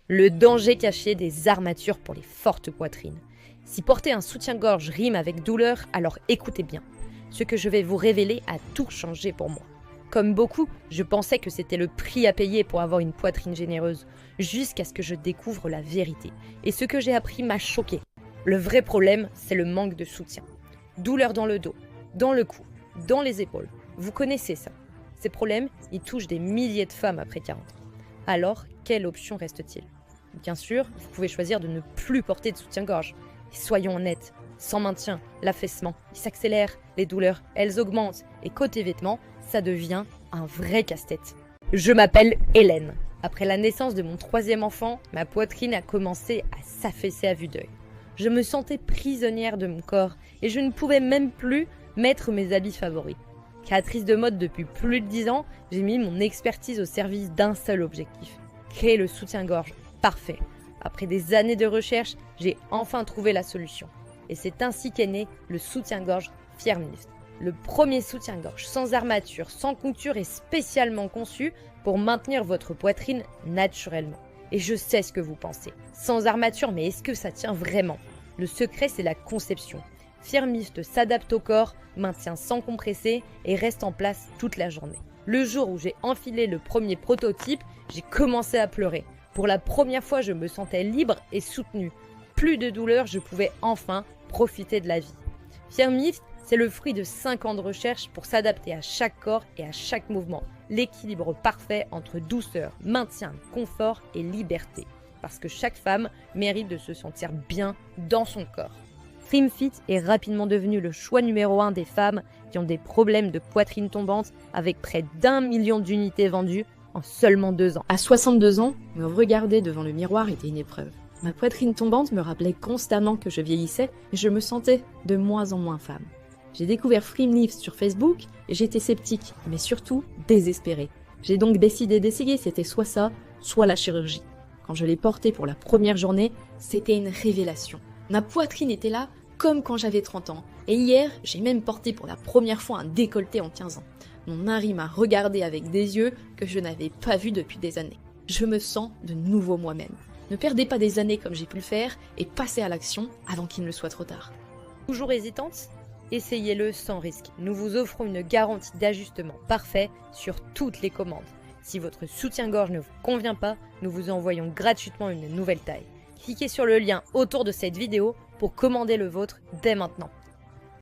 Le danger caché des armatures pour les fortes poitrines. Si porter un soutien-gorge rime avec douleur, alors écoutez bien. Ce que je vais vous révéler a tout changé pour moi. Comme beaucoup, je pensais que c'était le prix à payer pour avoir une poitrine généreuse, jusqu'à ce que je découvre la vérité. Et ce que j'ai appris m'a choqué. Le vrai problème, c'est le manque de soutien. Douleur dans le dos, dans le cou, dans les épaules. Vous connaissez ça. Ces problèmes, ils touchent des milliers de femmes après 40 ans. Alors, quelle option reste-t-il ? Bien sûr, vous pouvez choisir de ne plus porter de soutien-gorge. Et soyons honnêtes, sans maintien, l'affaissement, il s'accélère, les douleurs, elles augmentent. Et côté vêtements, ça devient un vrai casse-tête. Je m'appelle Hélène. Après la naissance de mon 3e enfant, ma poitrine a commencé à s'affaisser à vue d'œil. Je me sentais prisonnière de mon corps et je ne pouvais même plus mettre mes habits favoris. Créatrice de mode depuis plus de 10 ans, j'ai mis mon expertise au service d'un seul objectif, créer le soutien-gorge parfait. Après des années de recherche, j'ai enfin trouvé la solution. Et c'est ainsi qu'est né le soutien-gorge Firmlift. Le premier soutien-gorge sans armature, sans couture et spécialement conçu pour maintenir votre poitrine naturellement. Et je sais ce que vous pensez. Sans armature, mais est-ce que ça tient vraiment ? Le secret, c'est la conception. Firmlift s'adapte au corps, maintient sans compresser et reste en place toute la journée. Le jour où j'ai enfilé le premier prototype, j'ai commencé à pleurer. Pour la première fois, je me sentais libre et soutenue. Plus de douleur, je pouvais enfin profiter de la vie. Firmlift, c'est le fruit de 5 ans de recherche pour s'adapter à chaque corps et à chaque mouvement. L'équilibre parfait entre douceur, maintien, confort et liberté. Parce que chaque femme mérite de se sentir bien dans son corps. Firmfit est rapidement devenu le choix numéro 1 des femmes qui ont des problèmes de poitrine tombante avec près d'1 million d'unités vendues en seulement 2 ans. À 62 ans, me regarder devant le miroir était une épreuve. Ma poitrine tombante me rappelait constamment que je vieillissais et je me sentais de moins en moins femme. J'ai découvert Firmlift sur Facebook et j'étais sceptique, mais surtout désespérée. J'ai donc décidé d'essayer, c'était soit ça, soit la chirurgie. Quand je l'ai porté pour la première journée, c'était une révélation. Ma poitrine était là comme quand j'avais 30 ans. Et hier, j'ai même porté pour la première fois un décolleté en 15 ans. Mon mari m'a regardé avec des yeux que je n'avais pas vus depuis des années. Je me sens de nouveau moi-même. Ne perdez pas des années comme j'ai pu le faire et passez à l'action avant qu'il ne soit trop tard. Toujours hésitante ? Essayez-le sans risque. Nous vous offrons une garantie d'ajustement parfait sur toutes les commandes. Si votre soutien-gorge ne vous convient pas, nous vous envoyons gratuitement une nouvelle taille. Cliquez sur le lien autour de cette vidéo pour commander le vôtre dès maintenant.